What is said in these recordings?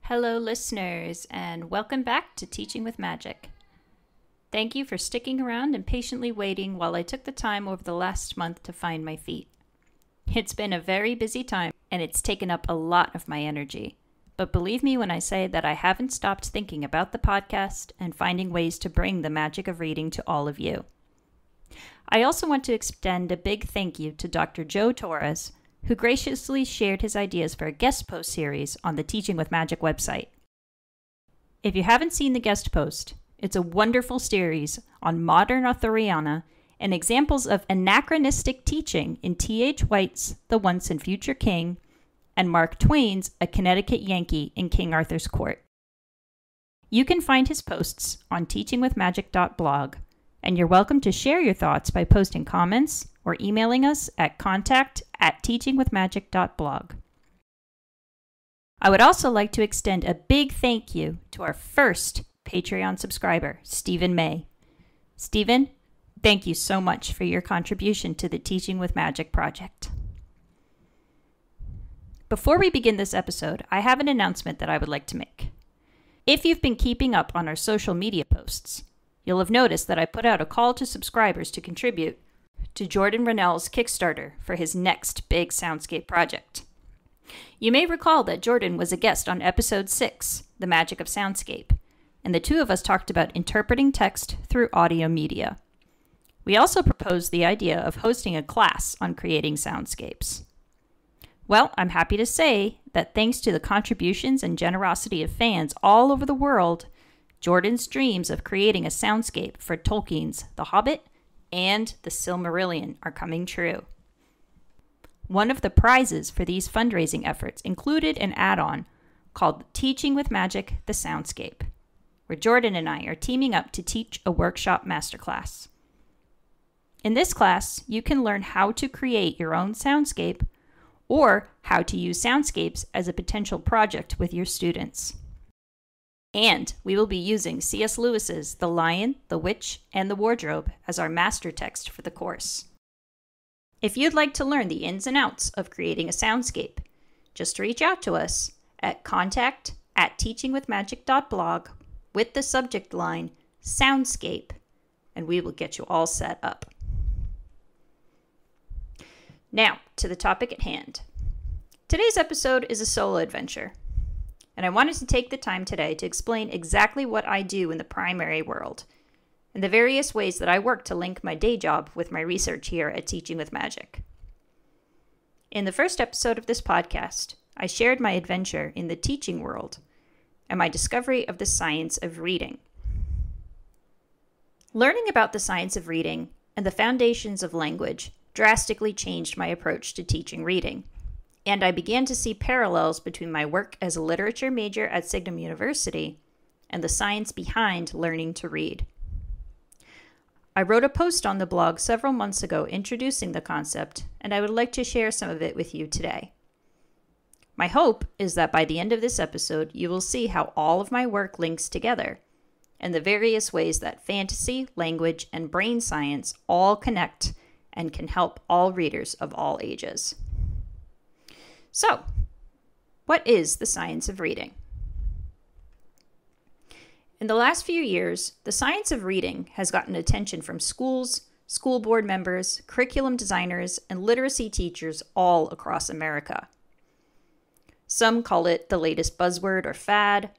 Hello, listeners, and welcome back to Teaching with Magic. Thank you for sticking around and patiently waiting while I took the time over the last month to find my feet. It's been a very busy time, and it's taken up a lot of my energy. But believe me when I say that I haven't stopped thinking about the podcast and finding ways to bring the magic of reading to all of you. I also want to extend a big thank you to Dr. Joe Torres, who graciously shared his ideas for a guest post series on the Teaching with Magic website. If you haven't seen the guest post, it's a wonderful series on modern Arthuriana and examples of anachronistic teaching in T.H. White's The Once and Future King and Mark Twain's A Connecticut Yankee in King Arthur's Court. You can find his posts on teachingwithmagic.blog, and you're welcome to share your thoughts by posting comments or emailing us at contact@teachingwithmagic.blog. I would also like to extend a big thank you to our first Patreon subscriber, Stephen May. Stephen, thank you so much for your contribution to the Teaching with Magic project. Before we begin this episode, I have an announcement that I would like to make. If you've been keeping up on our social media posts, you'll have noticed that I put out a call to subscribers to contribute to Jordan Rennell's Kickstarter for his next big soundscape project. You may recall that Jordan was a guest on episode 6, The Magic of Soundscape, and the two of us talked about interpreting text through audio media. We also proposed the idea of hosting a class on creating soundscapes. Well, I'm happy to say that thanks to the contributions and generosity of fans all over the world, Jordan's dreams of creating a soundscape for Tolkien's The Hobbit and The Silmarillion are coming true. One of the prizes for these fundraising efforts included an add-on called Teaching with Magic, the Soundscape, where Jordan and I are teaming up to teach a workshop masterclass. In this class, you can learn how to create your own soundscape or how to use soundscapes as a potential project with your students. And we will be using C.S. Lewis's The Lion, the Witch, and the Wardrobe as our master text for the course. If you'd like to learn the ins and outs of creating a soundscape, just reach out to us at contact@teachingwithmagic.blog with the subject line Soundscape, and we will get you all set up. Now, to the topic at hand. Today's episode is a solo adventure, and I wanted to take the time today to explain exactly what I do in the primary world and the various ways that I work to link my day job with my research here at Teaching with Magic. In the first episode of this podcast, I shared my adventure in the teaching world and my discovery of the science of reading. Learning about the science of reading and the foundations of language drastically changed my approach to teaching reading, and I began to see parallels between my work as a literature major at Signum University and the science behind learning to read. I wrote a post on the blog several months ago introducing the concept, and I would like to share some of it with you today. My hope is that by the end of this episode, you will see how all of my work links together, and the various ways that fantasy, language, and brain science all connect and can help all readers of all ages. So, what is the science of reading? In the last few years, the science of reading has gotten attention from schools, school board members, curriculum designers, and literacy teachers all across America. Some call it the latest buzzword or fad,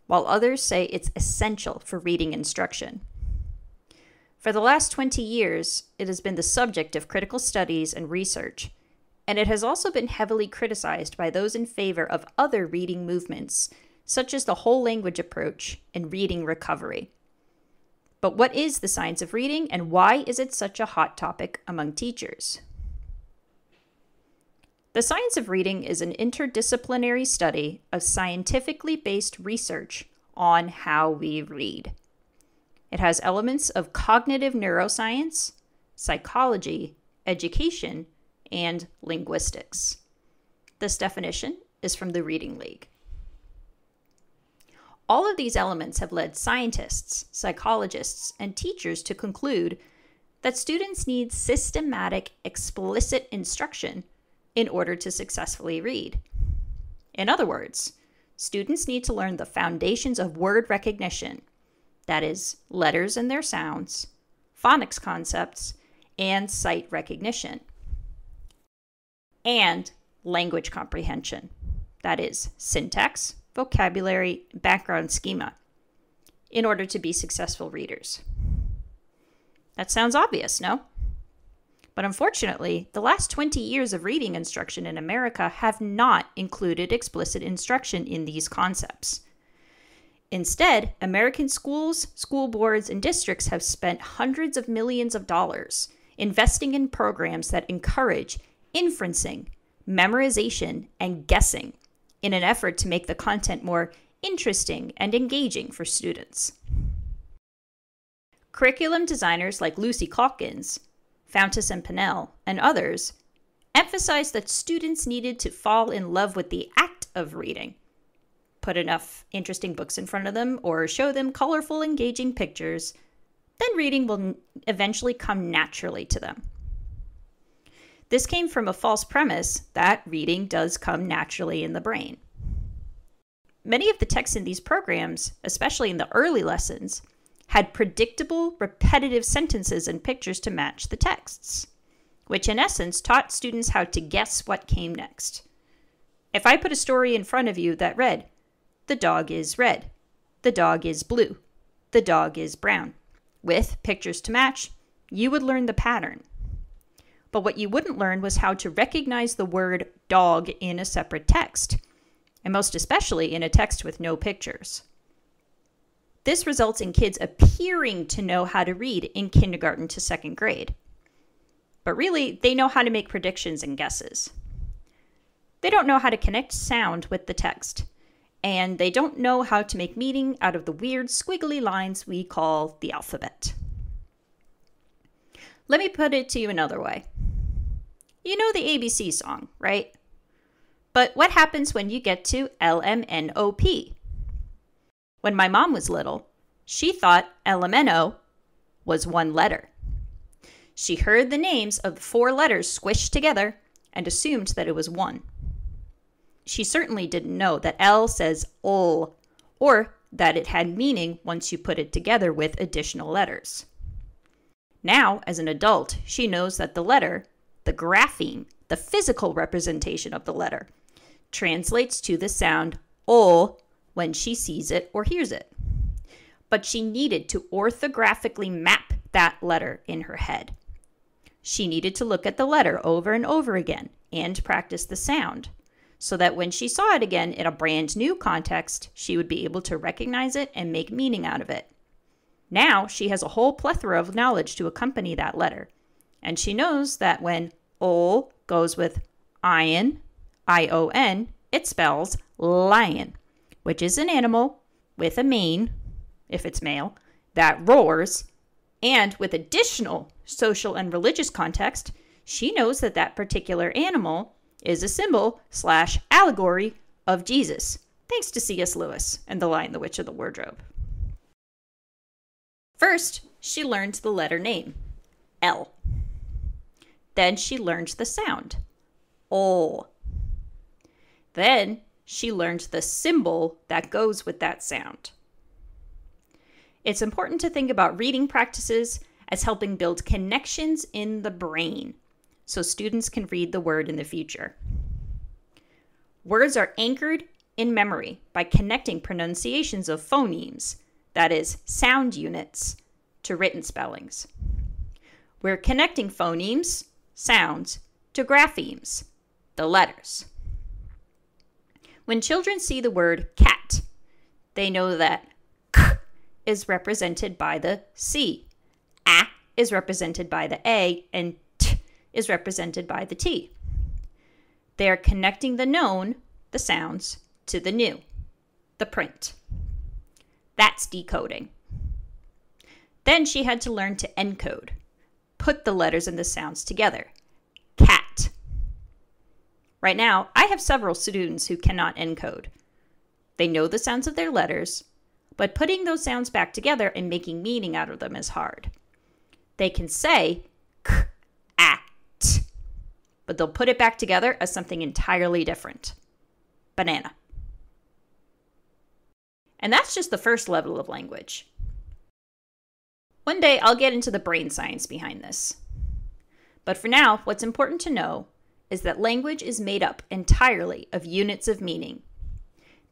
while others say it's essential for reading instruction. For the last 20 years, it has been the subject of critical studies and research, and it has also been heavily criticized by those in favor of other reading movements, such as the whole language approach and reading recovery. But what is the science of reading, and why is it such a hot topic among teachers? The science of reading is an interdisciplinary study of scientifically based research on how we read. It has elements of cognitive neuroscience, psychology, education, and linguistics. This definition is from the Reading League. All of these elements have led scientists, psychologists, and teachers to conclude that students need systematic, explicit instruction in order to successfully read. In other words, students need to learn the foundations of word recognition, that is, letters and their sounds, phonics concepts, and sight recognition, and language comprehension, that is, syntax, vocabulary, background schema, in order to be successful readers. That sounds obvious, no? But unfortunately, the last 20 years of reading instruction in America have not included explicit instruction in these concepts. Instead, American schools, school boards, and districts have spent hundreds of millions of dollars investing in programs that encourage inferencing, memorization, and guessing in an effort to make the content more interesting and engaging for students. Curriculum designers like Lucy Calkins, Fountas and Pinnell, and others emphasized that students needed to fall in love with the act of reading, put enough interesting books in front of them, or show them colorful, engaging pictures, then reading will eventually come naturally to them. This came from a false premise that reading does come naturally in the brain. Many of the texts in these programs, especially in the early lessons, had predictable, repetitive sentences and pictures to match the texts, which in essence taught students how to guess what came next. If I put a story in front of you that read, "The dog is red," "The dog is blue," "The dog is brown," with pictures to match, you would learn the pattern. But what you wouldn't learn was how to recognize the word dog in a separate text, and most especially in a text with no pictures. This results in kids appearing to know how to read in kindergarten to second grade. But really, they know how to make predictions and guesses. They don't know how to connect sound with the text, and they don't know how to make meaning out of the weird squiggly lines we call the alphabet. Let me put it to you another way. You know the ABC song, right? But what happens when you get to LMNOP? When my mom was little, she thought LMNO was one letter. She heard the names of the 4 letters squished together and assumed that it was one. She certainly didn't know that L says ol, or that it had meaning once you put it together with additional letters. Now, as an adult, she knows that the letter, the grapheme, the physical representation of the letter, translates to the sound ol when she sees it or hears it. But she needed to orthographically map that letter in her head. She needed to look at the letter over and over again and practice the sound, so that when she saw it again in a brand new context, she would be able to recognize it and make meaning out of it. Now she has a whole plethora of knowledge to accompany that letter, and she knows that when ol goes with ion, I-O-N, it spells lion, which is an animal with a mane, if it's male, that roars, and with additional social and religious context, she knows that that particular animal is a symbol/allegory of Jesus, thanks to C.S. Lewis and The Lion, the Witch, and the Wardrobe. First, she learned the letter name, L. Then she learned the sound, ol. Then she learned the symbol that goes with that sound. It's important to think about reading practices as helping build connections in the brain so students can read the word in the future. Words are anchored in memory by connecting pronunciations of phonemes, that is, sound units, to written spellings. We're connecting phonemes, sounds, to graphemes, the letters. When children see the word cat, they know that k is represented by the C, a is represented by the A, and t is represented by the T. They are connecting the known, the sounds, to the new, the print. That's decoding. Then she had to learn to encode, put the letters and the sounds together. Cat. Right now, I have several students who cannot encode. They know the sounds of their letters, but putting those sounds back together and making meaning out of them is hard. They can say k, a, t, but they'll put it back together as something entirely different. Banana. And that's just the first level of language. One day I'll get into the brain science behind this. But for now, what's important to know is that language is made up entirely of units of meaning.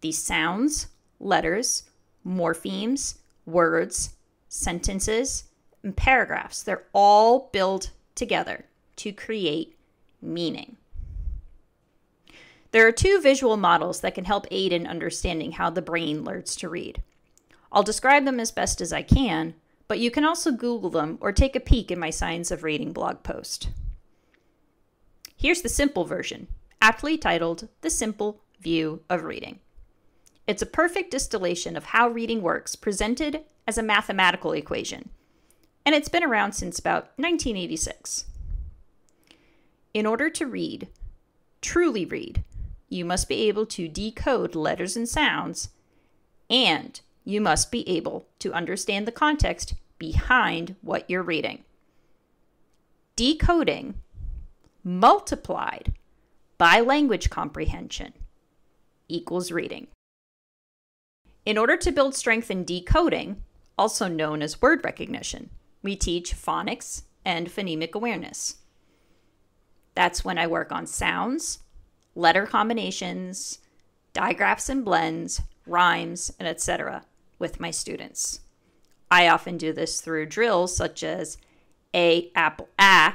These sounds, letters, morphemes, words, sentences, and paragraphs, they're all built together to create meaning. There are two visual models that can help aid in understanding how the brain learns to read. I'll describe them as best as I can, but you can also Google them or take a peek in my Science of Reading blog post. Here's the simple version, aptly titled The Simple View of Reading. It's a perfect distillation of how reading works, presented as a mathematical equation, and it's been around since about 1986. In order to read, truly read, you must be able to decode letters and sounds, and you must be able to understand the context behind what you're reading. Decoding multiplied by language comprehension equals reading. In order to build strength in decoding, also known as word recognition, we teach phonics and phonemic awareness. That's when I work on sounds, letter combinations, digraphs and blends, rhymes, and etc. with my students. I often do this through drills such as A, apple, A,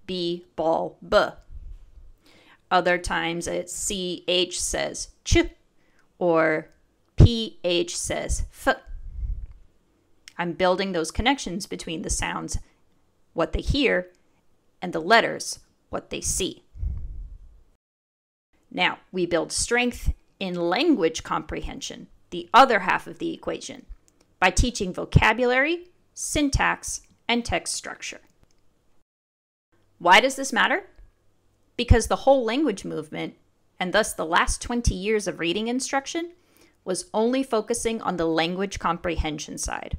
B, ball, B. Other times it's CH says ch, or PH says f. I'm building those connections between the sounds, what they hear, and the letters, what they see. Now, we build strength in language comprehension, the other half of the equation, by teaching vocabulary, syntax, and text structure. Why does this matter? Because the whole language movement, and thus the last 20 years of reading instruction, was only focusing on the language comprehension side.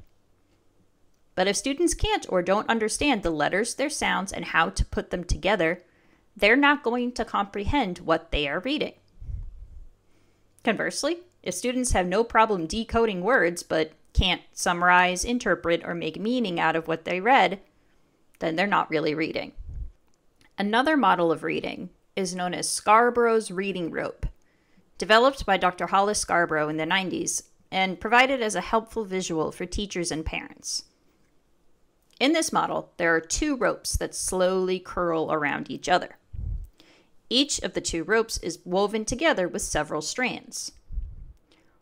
But if students can't or don't understand the letters, their sounds, and how to put them together, they're not going to comprehend what they are reading. Conversely, if students have no problem decoding words but can't summarize, interpret, or make meaning out of what they read, then they're not really reading. Another model of reading is known as Scarborough's reading rope, developed by Dr. Hollis Scarborough in the 90s and provided as a helpful visual for teachers and parents. In this model, there are two ropes that slowly curl around each other. Each of the two ropes is woven together with several strands.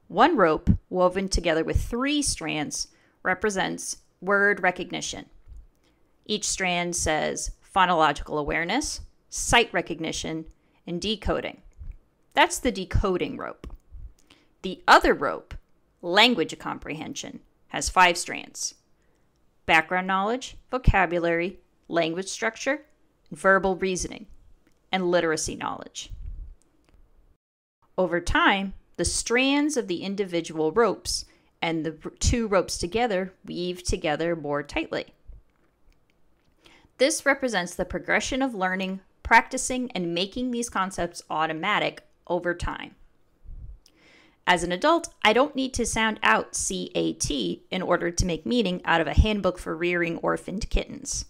One rope, woven together with 3 strands, represents word recognition. Each strand says phonological awareness, sight recognition, and decoding. That's the decoding rope. The other rope, language comprehension, has 5 strands: background knowledge, vocabulary, language structure, verbal reasoning, and literacy knowledge. Over time, the strands of the individual ropes and the 2 ropes together weave together more tightly. This represents the progression of learning, practicing, and making these concepts automatic over time. As an adult, I don't need to sound out CAT in order to make meaning out of a handbook for rearing orphaned kittens.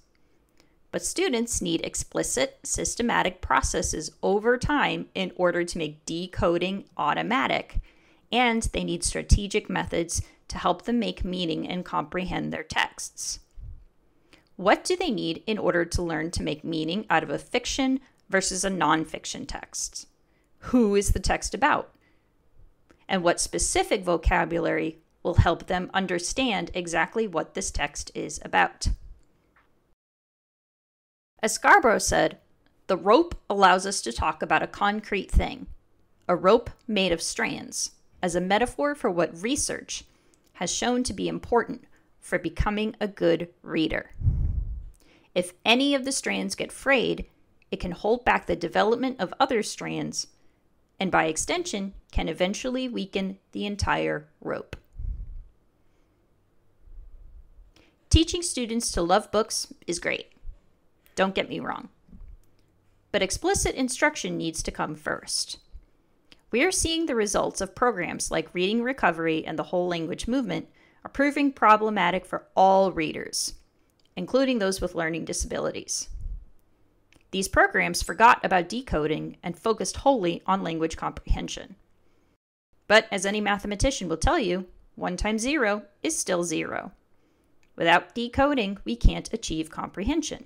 But students need explicit, systematic processes over time in order to make decoding automatic, and they need strategic methods to help them make meaning and comprehend their texts. What do they need in order to learn to make meaning out of a fiction versus a nonfiction text? Who is the text about? And what specific vocabulary will help them understand exactly what this text is about? As Scarborough said, the rope allows us to talk about a concrete thing, a rope made of strands, as a metaphor for what research has shown to be important for becoming a good reader. If any of the strands get frayed, it can hold back the development of other strands, and by extension, can eventually weaken the entire rope. Teaching students to love books is great. Don't get me wrong. But explicit instruction needs to come first. We are seeing the results of programs like Reading Recovery and the Whole Language Movement are proving problematic for all readers, including those with learning disabilities. These programs forgot about decoding and focused wholly on language comprehension. But as any mathematician will tell you, 1 times 0 is still 0. Without decoding, we can't achieve comprehension.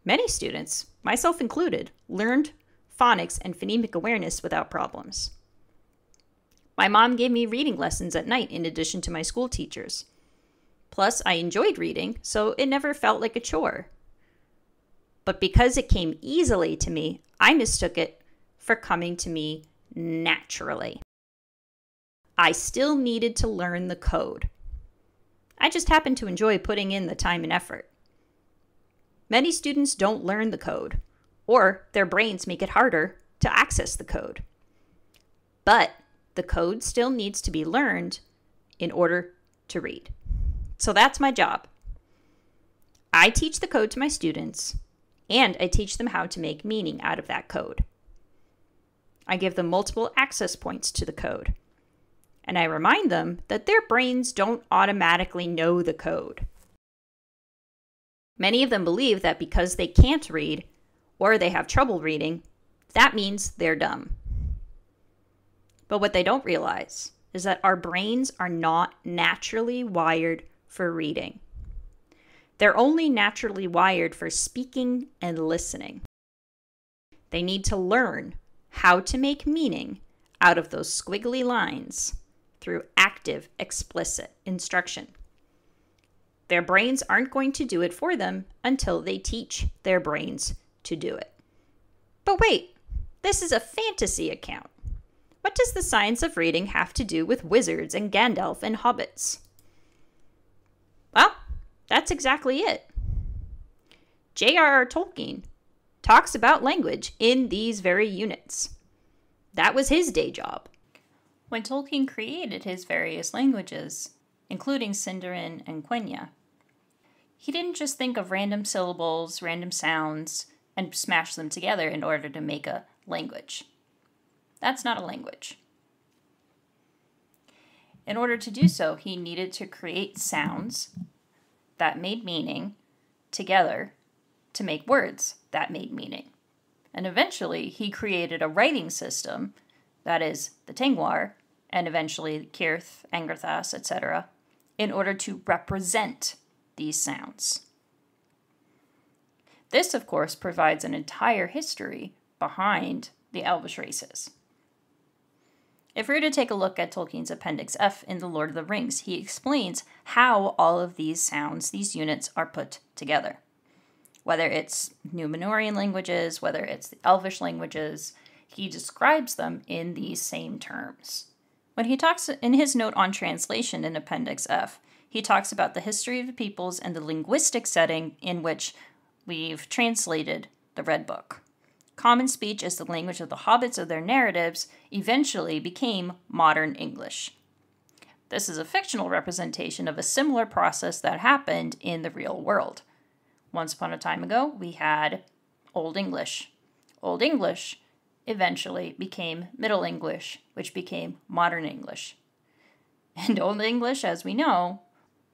Many students, myself included, learned phonics and phonemic awareness without problems. My mom gave me reading lessons at night in addition to my school teachers. Plus, I enjoyed reading, so it never felt like a chore. But because it came easily to me, I mistook it for coming to me naturally. I still needed to learn the code. I just happened to enjoy putting in the time and effort. Many students don't learn the code, or their brains make it harder to access the code. But the code still needs to be learned in order to read. So that's my job. I teach the code to my students, and I teach them how to make meaning out of that code. I give them multiple access points to the code, and I remind them that their brains don't automatically know the code. Many of them believe that because they can't read, or they have trouble reading, that means they're dumb. But what they don't realize is that our brains are not naturally wired for reading. They're only naturally wired for speaking and listening. They need to learn how to make meaning out of those squiggly lines through active, explicit instruction. Their brains aren't going to do it for them until they teach their brains to do it. But wait, this is a fantasy account. What does the science of reading have to do with wizards and Gandalf and hobbits? Well, that's exactly it. J.R.R. Tolkien talks about language in these very units. That was his day job. When Tolkien created his various languages, including Sindarin and Quenya, he didn't just think of random syllables, random sounds, and smash them together in order to make a language. That's not a language. In order to do so, he needed to create sounds that made meaning together to make words that made meaning. And eventually, he created a writing system, that is, the Tengwar, and eventually Cirth, Angarthas, etc., in order to represent these sounds. This, of course, provides an entire history behind the Elvish races. If we were to take a look at Tolkien's Appendix F in The Lord of the Rings, he explains how all of these sounds, these units, are put together. Whether it's Numenorean languages, whether it's the Elvish languages, he describes them in these same terms. When he talks in his note on translation in Appendix F, he talks about the history of the peoples and the linguistic setting in which we've translated the Red Book. Common speech as the language of the hobbits or their narratives eventually became modern English. This is a fictional representation of a similar process that happened in the real world. Once upon a time ago, we had Old English. Old English eventually became Middle English, which became Modern English. And Old English, as we know,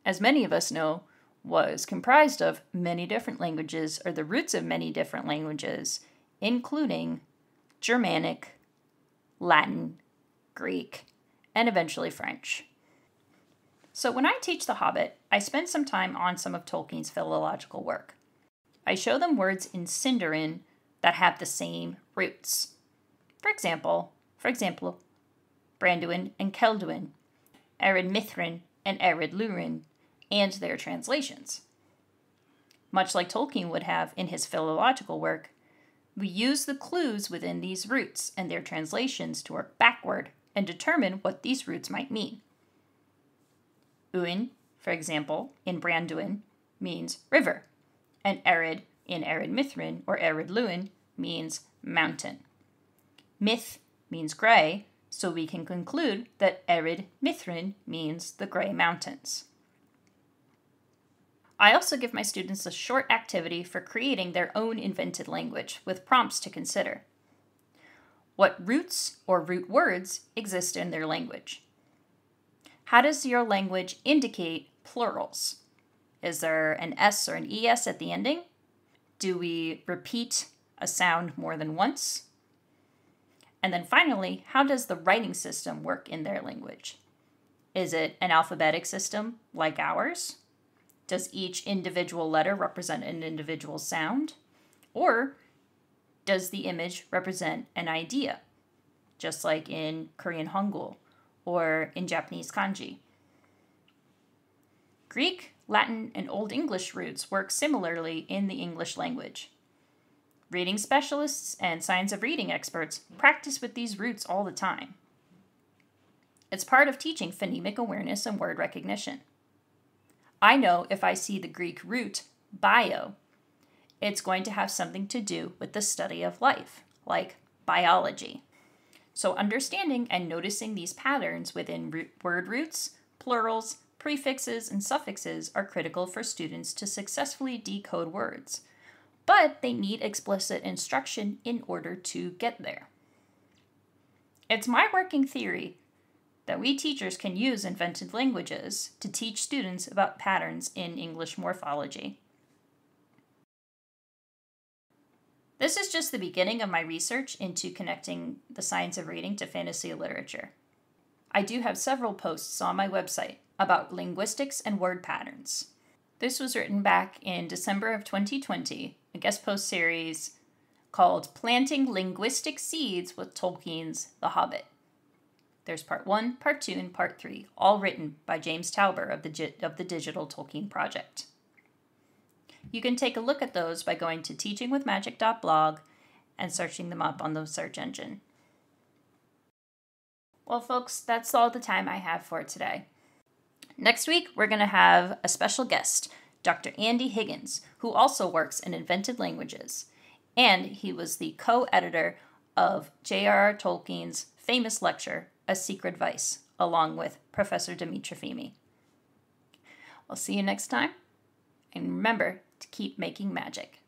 as many of us know, was comprised of many different languages, or the roots of many different languages, including Germanic, Latin, Greek, and eventually French. So when I teach The Hobbit, I spend some time on some of Tolkien's philological work. I show them words in Sindarin that have the same roots. For example, Branduin and Celduin, Ered Mithrin and Ered Lurin, and their translations. Much like Tolkien would have in his philological work, we use the clues within these roots and their translations to work backward and determine what these roots might mean. Uin, for example, in Branduin, means river, and Ered in Ered Mithrin or Ered Luin means mountain. Myth means gray, so we can conclude that Ered Mithrin means the gray mountains. I also give my students a short activity for creating their own invented language with prompts to consider. What roots or root words exist in their language? How does your language indicate plurals? Is there an S or an ES at the ending? Do we repeat a sound more than once? And then finally, how does the writing system work in their language? Is it an alphabetic system like ours? Does each individual letter represent an individual sound? Or does the image represent an idea, just like in Korean Hangul or in Japanese kanji? Greek, Latin, and Old English roots work similarly in the English language. Reading specialists and science of reading experts practice with these roots all the time. It's part of teaching phonemic awareness and word recognition. I know if I see the Greek root, bio, it's going to have something to do with the study of life, like biology. So understanding and noticing these patterns within word roots, plurals, prefixes, and suffixes are critical for students to successfully decode words, but they need explicit instruction in order to get there. It's my working theory that we teachers can use invented languages to teach students about patterns in English morphology. This is just the beginning of my research into connecting the science of reading to fantasy literature. I do have several posts on my website about linguistics and word patterns. This was written back in December of 2020, a guest post series called Planting Linguistic Seeds with Tolkien's The Hobbit. There's part 1, part 2, and part 3, all written by James Tauber of the Digital Tolkien Project. You can take a look at those by going to teachingwithmagic.blog and searching them up on the search engine. Well, folks, that's all the time I have for today. Next week, we're going to have a special guest, Dr. Andy Higgins, who also works in invented languages, and he was the co-editor of J.R.R. Tolkien's famous lecture, A Secret Vice, along with Professor Dimitri Fimi. I'll see you next time, and remember to keep making magic.